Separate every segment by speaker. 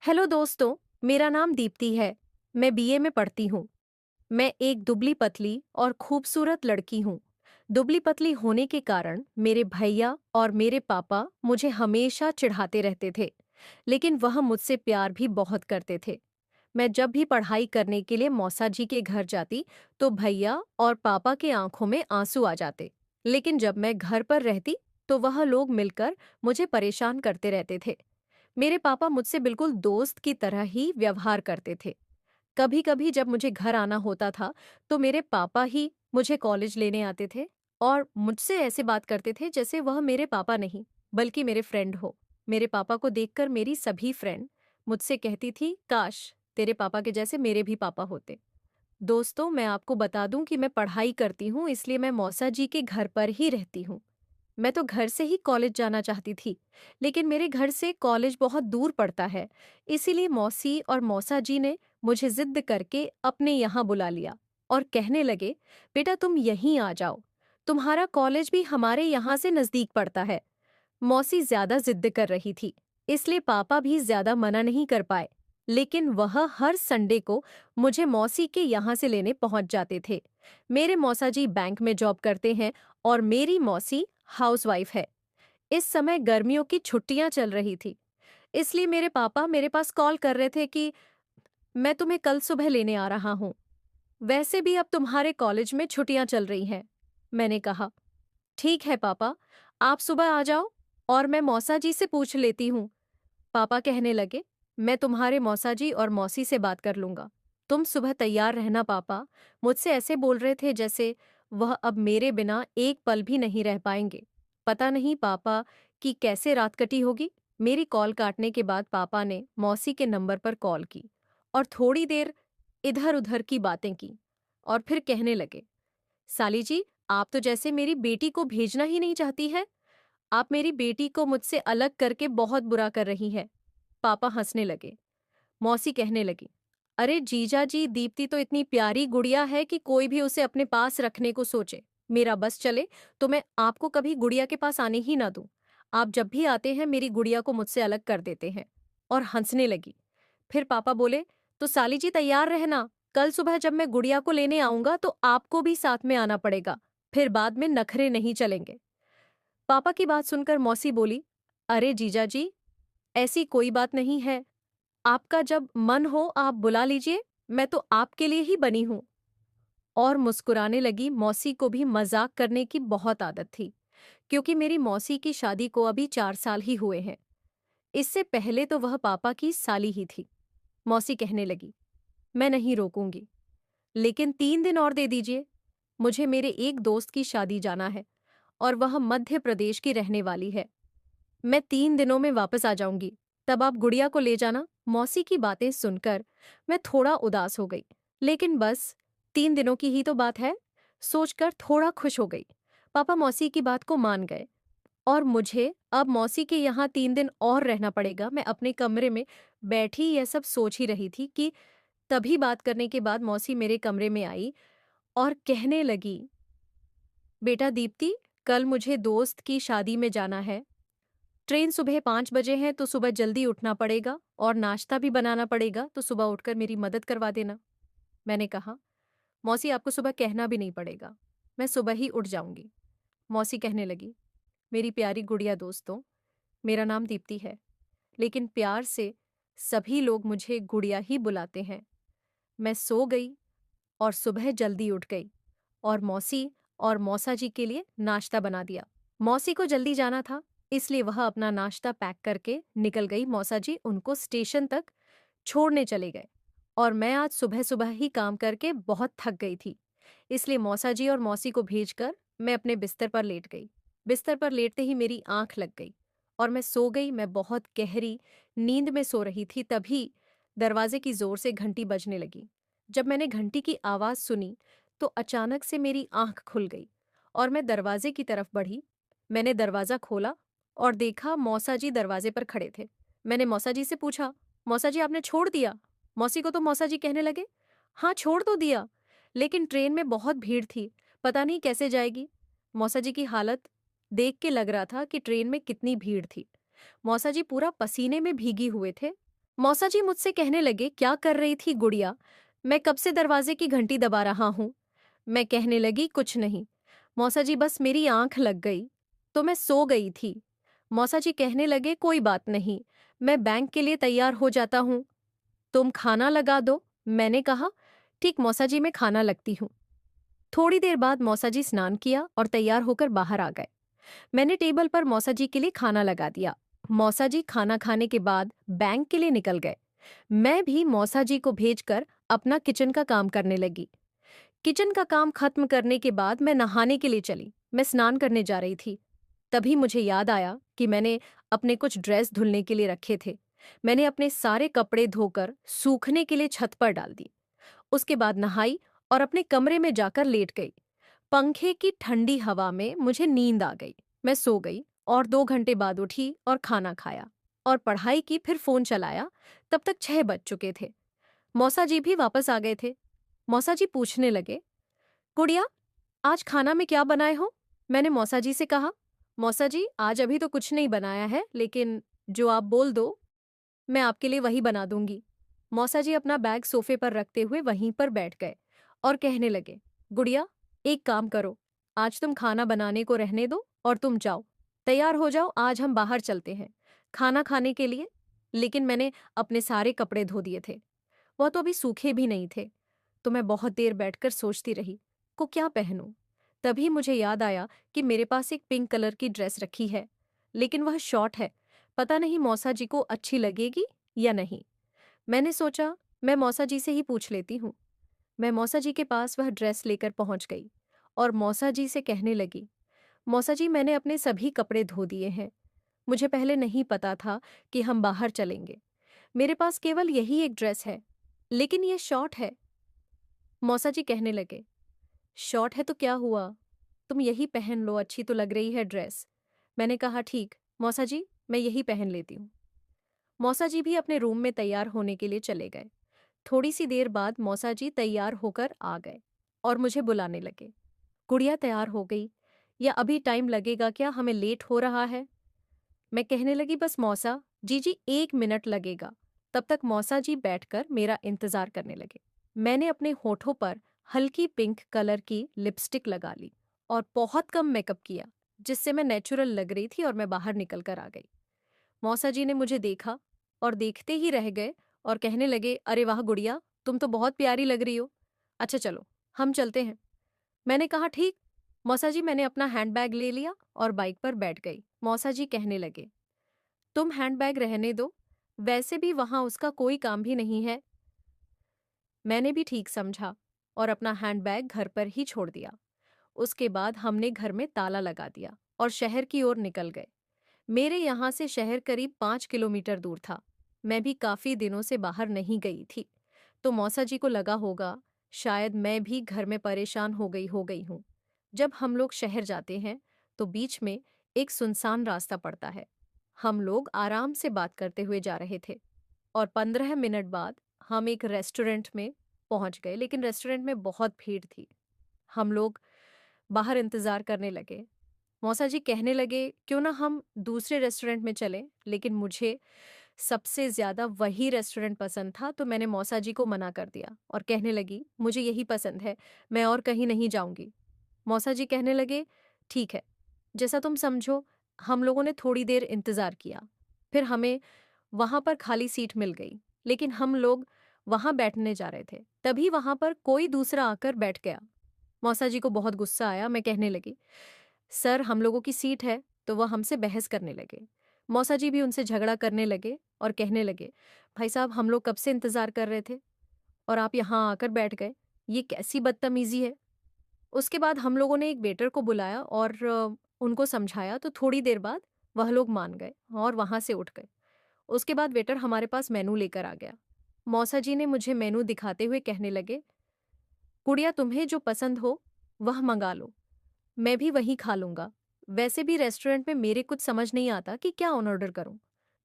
Speaker 1: Hello दोस्तों। मेरा नाम दीप्ति है। मैं बीए में पढ़ती हूँ। मैं एक दुबली पतली और खूबसूरत लड़की हूँ। दुबली पतली होने के कारण मेरे भैया और मेरे पापा मुझे हमेशा चिढ़ाते रहते थे, लेकिन वह मुझसे प्यार भी बहुत करते थे। मैं जब भी पढ़ाई करने के लिए मौसा जी के घर जाती तो भैया और पापा के आंखों में आंसू आ जाते, लेकिन जब मैं घर पर रहती तो वह लोग मिलकर मुझे परेशान करते रहते थे। मेरे पापा मुझसे बिल्कुल दोस्त की तरह ही व्यवहार करते थे। कभी कभी जब मुझे घर आना होता था तो मेरे पापा ही मुझे कॉलेज लेने आते थे और मुझसे ऐसे बात करते थे जैसे वह मेरे पापा नहीं बल्कि मेरे फ्रेंड हो। मेरे पापा को देखकर मेरी सभी फ्रेंड मुझसे कहती थी, काश तेरे पापा के जैसे मेरे भी पापा होते। दोस्तों, मैं आपको बता दूं कि मैं पढ़ाई करती हूँ, इसलिए मैं मौसा जी के घर पर ही रहती हूँ। मैं तो घर से ही कॉलेज जाना चाहती थी, लेकिन मेरे घर से कॉलेज बहुत दूर पड़ता है। इसीलिए मौसी और मौसा जी ने मुझे जिद करके अपने यहाँ बुला लिया और कहने लगे, बेटा तुम यहीं आ जाओ, तुम्हारा कॉलेज भी हमारे यहाँ से नजदीक पड़ता है। मौसी ज्यादा जिद कर रही थी, इसलिए पापा भी ज्यादा मना नहीं कर पाए, लेकिन वह हर संडे को मुझे मौसी के यहाँ से लेने पहुंच जाते थे। मेरे मौसा जी बैंक में जॉब करते हैं और मेरी मौसी हाउसवाइफ है। इस समय गर्मियों की छुट्टियां चल रही थी, इसलिए मेरे पापा मेरे पास कॉल कर रहे थे कि मैं तुम्हें कल सुबह लेने आ रहा हूँ। वैसे भी अब तुम्हारे कॉलेज में छुट्टियां चल रही हैं। मैंने कहा, ठीक है पापा, आप सुबह आ जाओ और मैं मौसा जी से पूछ लेती हूँ। पापा कहने लगे, मैं तुम्हारे मौसा जी और मौसी से बात कर लूंगा। तुम सुबह तैयार रहना पापा। मुझसे ऐसे बोल रहे थे जैसे वह अब मेरे बिना एक पल भी नहीं रह पाएंगे। पता नहीं पापा की कैसे रात कटी होगी। मेरी कॉल काटने के बाद पापा ने मौसी के नंबर पर कॉल की और थोड़ी देर इधर उधर की बातें की और फिर कहने लगे, साली जी, आप तो जैसे मेरी बेटी को भेजना ही नहीं चाहती है। आप मेरी बेटी को मुझसे अलग करके बहुत बुरा कर रही हैं। पापा हंसने लगे। मौसी कहने लगी, अरे जीजा जी, दीप्ति तो इतनी प्यारी गुड़िया है कि कोई भी उसे अपने पास रखने को सोचे। मेरा बस चले तो मैं आपको कभी गुड़िया के पास आने ही ना दूं। आप जब भी आते हैं मेरी गुड़िया को मुझसे अलग कर देते हैं। और हंसने लगी। फिर पापा बोले, तो साली जी तैयार रहना, कल सुबह जब मैं गुड़िया को लेने आऊंगा तो आपको भी साथ में आना पड़ेगा। फिर बाद में नखरे नहीं चलेंगे। पापा की बात सुनकर मौसी बोली, अरे जीजा जी, ऐसी कोई बात नहीं है। आपका जब मन हो आप बुला लीजिए, मैं तो आपके लिए ही बनी हूं। और मुस्कुराने लगी। मौसी को भी मजाक करने की बहुत आदत थी, क्योंकि मेरी मौसी की शादी को अभी 4 साल ही हुए हैं। इससे पहले तो वह पापा की साली ही थी। मौसी कहने लगी, मैं नहीं रोकूंगी, लेकिन 3 दिन और दे दीजिए। मुझे मेरे एक दोस्त की शादी जाना है और वह मध्य प्रदेश की रहने वाली है। मैं 3 दिनों में वापस आ जाऊंगी, तब आप गुड़िया को ले जाना। मौसी की बातें सुनकर मैं थोड़ा उदास हो गई, लेकिन बस 3 दिनों की ही तो बात है, सोचकर थोड़ा खुश हो गई। पापा मौसी की बात को मान गए और मुझे अब मौसी के यहाँ 3 दिन और रहना पड़ेगा। मैं अपने कमरे में बैठी यह सब सोच ही रही थी कि तभी बात करने के बाद मौसी मेरे कमरे में आई और कहने लगी, बेटा दीप्ति, कल मुझे दोस्त की शादी में जाना है। ट्रेन सुबह 5 बजे है तो सुबह जल्दी उठना पड़ेगा और नाश्ता भी बनाना पड़ेगा, तो सुबह उठकर मेरी मदद करवा देना। मैंने कहा, मौसी आपको सुबह कहना भी नहीं पड़ेगा, मैं सुबह ही उठ जाऊंगी। मौसी कहने लगी, मेरी प्यारी गुड़िया दोस्तों, मेरा नाम दीप्ति है, लेकिन प्यार से सभी लोग मुझे गुड़िया ही बुलाते हैं। मैं सो गई और सुबह जल्दी उठ गई और मौसी और मौसा जी के लिए नाश्ता बना दिया। मौसी को जल्दी जाना था, इसलिए वह अपना नाश्ता पैक करके निकल गई। मौसा जी उनको स्टेशन तक छोड़ने चले गए और मैं आज सुबह सुबह ही काम करके बहुत थक गई थी, इसलिए मौसा जी और मौसी को भेजकर मैं अपने बिस्तर पर लेट गई। बिस्तर पर लेटते ही मेरी आंख लग गई और मैं सो गई। मैं बहुत गहरी नींद में सो रही थी, तभी दरवाजे की जोर से घंटी बजने लगी। जब मैंने घंटी की आवाज सुनी तो अचानक से मेरी आंख खुल गई और मैं दरवाजे की तरफ बढ़ी। मैंने दरवाजा खोला और देखा मौसा जी दरवाजे पर खड़े थे। मैंने मौसा जी से पूछा, मौसा जी आपने छोड़ दिया? मौसी को तो मौसा जी कहने लगे, हाँ छोड़ तो दिया, लेकिन ट्रेन में बहुत भीड़ थी, पता नहीं कैसे जाएगी। मौसा जी की हालत देख के लग रहा था कि ट्रेन में कितनी भीड़ थी। मौसा जी पूरा पसीने में भीगी हुए थे मौसा जी मुझसे कहने लगे, क्या कर रही थी गुड़िया? मैं कब से दरवाजे की घंटी दबा रहा हूँ। मैं कहने लगी, कुछ नहीं। मौसा जी बस मेरी आंख लग गई तो मैं सो गई थी। मौसा जी कहने लगे, कोई बात नहीं, मैं बैंक के लिए तैयार हो जाता हूँ, तुम खाना लगा दो। मैंने कहा, ठीक मौसा जी, मैं खाना लगती हूँ। थोड़ी देर बाद मौसा जी स्नान किया और तैयार होकर बाहर आ गए। मैंने टेबल पर मौसा जी के लिए खाना लगा दिया। मौसा जी खाना खाने के बाद बैंक के लिए निकल गए। मैं भी मौसा जी को भेजकर अपना किचन का काम करने लगी। किचन का काम खत्म करने के बाद मैं नहाने के लिए चली। मैं स्नान करने जा रही थी। तभी मुझे याद आया कि मैंने अपने कुछ ड्रेस धुलने के लिए रखे थे। मैंने अपने सारे कपड़े धोकर सूखने के लिए छत पर डाल दी। उसके बाद नहाई और अपने कमरे में जाकर लेट गई। पंखे की ठंडी हवा में मुझे नींद आ गई। मैं सो गई और 2 घंटे बाद उठी और खाना खाया और पढ़ाई की, फिर फोन चलाया। तब तक 6 बज चुके थे। मौसा जी भी वापस आ गए थे। मौसा जी पूछने लगे, गुड़िया, आज खाना में क्या बनाए हो? मैंने मौसा जी से कहा, मौसा जी आज अभी तो कुछ नहीं बनाया है, लेकिन जो आप बोल दो मैं आपके लिए वही बना दूंगी। मौसा जी अपना बैग सोफे पर रखते हुए वहीं पर बैठ गए और कहने लगे, गुड़िया, एक काम करो, आज तुम खाना बनाने को रहने दो और तुम जाओ, तैयार हो जाओ, आज हम बाहर चलते हैं खाना खाने के लिए। लेकिन मैंने अपने सारे कपड़े धो दिए थे, वह तो अभी सूखे भी नहीं थे। तो मैं बहुत देर बैठकर सोचती रही को क्या पहनूं। तभी मुझे याद आया कि मेरे पास एक पिंक कलर की ड्रेस रखी है, लेकिन वह शॉर्ट है। पता नहीं मौसा जी को अच्छी लगेगी या नहीं। मैंने सोचा मैं मौसा जी से ही पूछ लेती हूँ। मैं मौसा जी के पास वह ड्रेस लेकर पहुंच गई और मौसा जी से कहने लगी, मौसा जी, मैंने अपने सभी कपड़े धो दिए हैं। मुझे पहले नहीं पता था कि हम बाहर चलेंगे। मेरे पास केवल यही एक ड्रेस है, लेकिन ये शॉर्ट है। मौसा जी कहने लगे, शॉर्ट है तो क्या हुआ, तुम यही पहन लो, अच्छी तो लग रही है ड्रेस। मैंने कहा, ठीक मौसा जी, मैं यही पहन लेती हूँ। मौसा जी भी अपने रूम में तैयार होने के लिए चले गए। थोड़ी सी देर बाद मौसा जी तैयार होकर आ गए और मुझे बुलाने लगे, गुड़िया तैयार हो गई या अभी टाइम लगेगा क्या, हमें लेट हो रहा है। मैं कहने लगी, बस मौसा जी जी 1 मिनट लगेगा। तब तक मौसा जी बैठकर मेरा इंतजार करने लगे। मैंने अपने होठों पर हल्की पिंक कलर की लिपस्टिक लगा ली और बहुत कम मेकअप किया, जिससे मैं नेचुरल लग रही थी और मैं बाहर निकल कर आ गई। मौसा जी ने मुझे देखा और देखते ही रह गए और कहने लगे, अरे वाह गुड़िया, तुम तो बहुत प्यारी लग रही हो। अच्छा चलो, हम चलते हैं। मैंने कहा, ठीक। मौसा जी, मैंने अपना हैंडबैग ले लिया और बाइक पर बैठ गई। मौसा जी कहने लगे, तुम हैंडबैग रहने दो, वैसे भी वहां उसका कोई काम भी नहीं है। मैंने भी ठीक समझा और अपना हैंडबैग घर पर ही छोड़ दिया। उसके बाद हमने घर में ताला लगा दिया और शहर की ओर निकल गए। मेरे यहाँ से शहर करीब 5 किलोमीटर दूर था। मैं भी काफी दिनों से बाहर नहीं गई थी, तो मौसा जी को लगा होगा शायद मैं भी घर में परेशान हो गई हूँ। जब हम लोग शहर जाते हैं तो बीच में एक सुनसान रास्ता पड़ता है। हम लोग आराम से बात करते हुए जा रहे थे और 15 मिनट बाद हम एक रेस्टोरेंट में पहुंच गए, लेकिन रेस्टोरेंट में बहुत भीड़ थी। हम लोग बाहर इंतजार करने लगे। मौसा जी कहने लगे, क्यों ना हम दूसरे रेस्टोरेंट में चलें, लेकिन मुझे सबसे ज्यादा वही रेस्टोरेंट पसंद था, तो मैंने मौसा जी को मना कर दिया और कहने लगी, मुझे यही पसंद है, मैं और कहीं नहीं जाऊंगी। मौसा जी कहने लगे, ठीक है, जैसा तुम समझो। हम लोगों ने थोड़ी देर इंतजार किया, फिर हमें वहां पर खाली सीट मिल गई, लेकिन हम लोग वहां बैठने जा रहे थे, तभी वहां पर कोई दूसरा आकर बैठ गया। मौसा जी को बहुत गुस्सा आया। मैं कहने लगी, सर हम लोगों की सीट है, तो वह हमसे बहस करने लगे। मौसा जी भी उनसे झगड़ा करने लगे और कहने लगे, भाई साहब, हम लोग कब से इंतजार कर रहे थे और आप यहाँ आकर बैठ गए, ये कैसी बदतमीजी है। उसके बाद हम लोगों ने एक वेटर को बुलाया और उनको समझाया, तो थोड़ी देर बाद वह लोग मान गए और वहां से उठ गए। उसके बाद वेटर हमारे पास मेनू लेकर आ गया। मौसा जी ने मुझे मेनू दिखाते हुए कहने लगे, गुड़िया, तुम्हें जो पसंद हो वह मंगा लो, मैं भी वही खा लूंगा। वैसे भी रेस्टोरेंट में मेरे कुछ समझ नहीं आता कि क्या ऑन ऑर्डर करूं।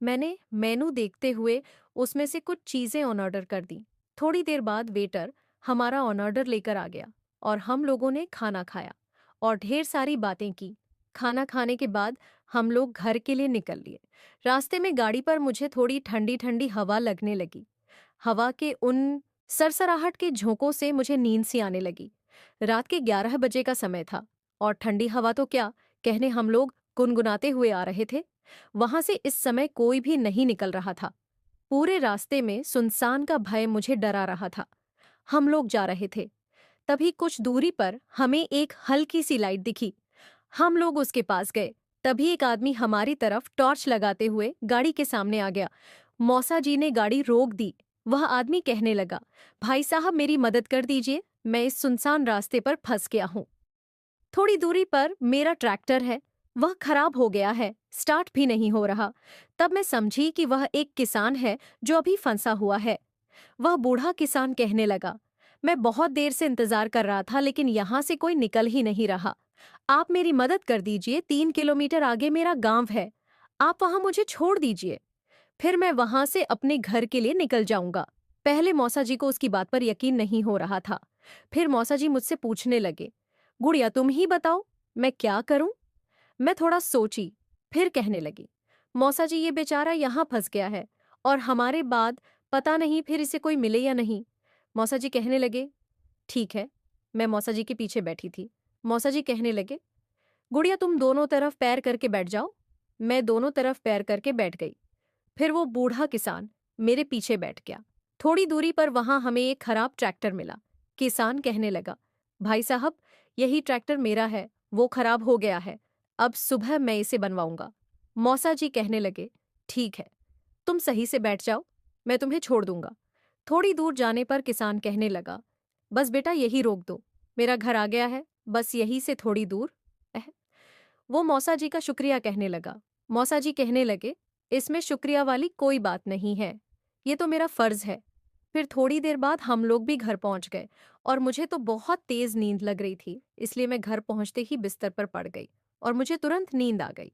Speaker 1: मैंने मेनू देखते हुए उसमें से कुछ चीजें ऑन ऑर्डर कर दी। थोड़ी देर बाद वेटर हमारा ऑन ऑर्डर लेकर आ गया और हम लोगों ने खाना खाया और ढेर सारी बातें की। खाना खाने के बाद हम लोग घर के लिए निकल लिए। रास्ते में गाड़ी पर मुझे थोड़ी ठंडी ठंडी हवा लगने लगी। हवा के उन सरसराहट के झोंकों से मुझे नींद सी आने लगी। रात के 11 बजे का समय था और ठंडी हवा तो क्या कहने, हम लोग गुनगुनाते हुए आ रहे थे। वहां से इस समय कोई भी नहीं निकल रहा था। पूरे रास्ते में सुनसान का भय मुझे डरा रहा था। हम लोग जा रहे थे, तभी कुछ दूरी पर हमें एक हल्की सी लाइट दिखी। हम लोग उसके पास गए, तभी एक आदमी हमारी तरफ टॉर्च लगाते हुए गाड़ी के सामने आ गया। मौसा जी ने गाड़ी रोक दी। वह आदमी कहने लगा, भाई साहब मेरी मदद कर दीजिए, मैं इस सुनसान रास्ते पर फंस गया हूँ। थोड़ी दूरी पर मेरा ट्रैक्टर है, वह खराब हो गया है, स्टार्ट भी नहीं हो रहा। तब मैं समझी कि वह एक किसान है जो अभी फंसा हुआ है। वह बूढ़ा किसान कहने लगा, मैं बहुत देर से इंतजार कर रहा था लेकिन यहाँ से कोई निकल ही नहीं रहा। आप मेरी मदद कर दीजिए, 3 किलोमीटर आगे मेरा गांव है, आप वहां मुझे छोड़ दीजिए, फिर मैं वहां से अपने घर के लिए निकल जाऊंगा। पहले मौसा जी को उसकी बात पर यकीन नहीं हो रहा था। फिर मौसा जी मुझसे पूछने लगे, गुड़िया तुम ही बताओ मैं क्या करूं। मैं थोड़ा सोची, फिर कहने लगी, मौसा जी ये बेचारा यहाँ फंस गया है और हमारे बाद पता नहीं फिर इसे कोई मिले या नहीं। मौसा जी कहने लगे, ठीक है। मैं मौसा जी के पीछे बैठी थी। मौसा जी कहने लगे, गुड़िया तुम दोनों तरफ पैर करके बैठ जाओ। मैं दोनों तरफ पैर करके बैठ गई। फिर वो बूढ़ा किसान मेरे पीछे बैठ गया। थोड़ी दूरी पर वहां हमें एक खराब ट्रैक्टर मिला। किसान कहने लगा, भाई साहब यही ट्रैक्टर मेरा है, वो खराब हो गया है, अब सुबह मैं इसे बनवाऊंगा। मौसा जी कहने लगे, ठीक है, तुम सही से बैठ जाओ, मैं तुम्हें छोड़ दूंगा। थोड़ी दूर जाने पर किसान कहने लगा, बस बेटा यही रोक दो, मेरा घर आ गया है, बस यही से थोड़ी दूर। एह, वो मौसा जी का शुक्रिया कहने लगा। मौसा जी कहने लगे, इसमें शुक्रिया वाली कोई बात नहीं है, ये तो मेरा फर्ज है। फिर थोड़ी देर बाद हम लोग भी घर पहुंच गए और मुझे तो बहुत तेज नींद लग रही थी, इसलिए मैं घर पहुंचते ही बिस्तर पर पड़ गई और मुझे तुरंत नींद आ गई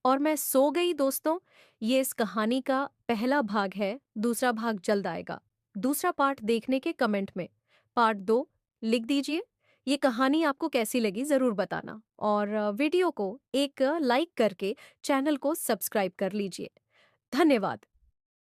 Speaker 1: और मैं सो गई। दोस्तों, ये इस कहानी का पहला भाग है, दूसरा भाग जल्द आएगा। दूसरा पार्ट देखने के कमेंट में पार्ट 2 लिख दीजिए। ये कहानी आपको कैसी लगी ज़रूर बताना और वीडियो को एक लाइक करके चैनल को सब्सक्राइब कर लीजिए। धन्यवाद।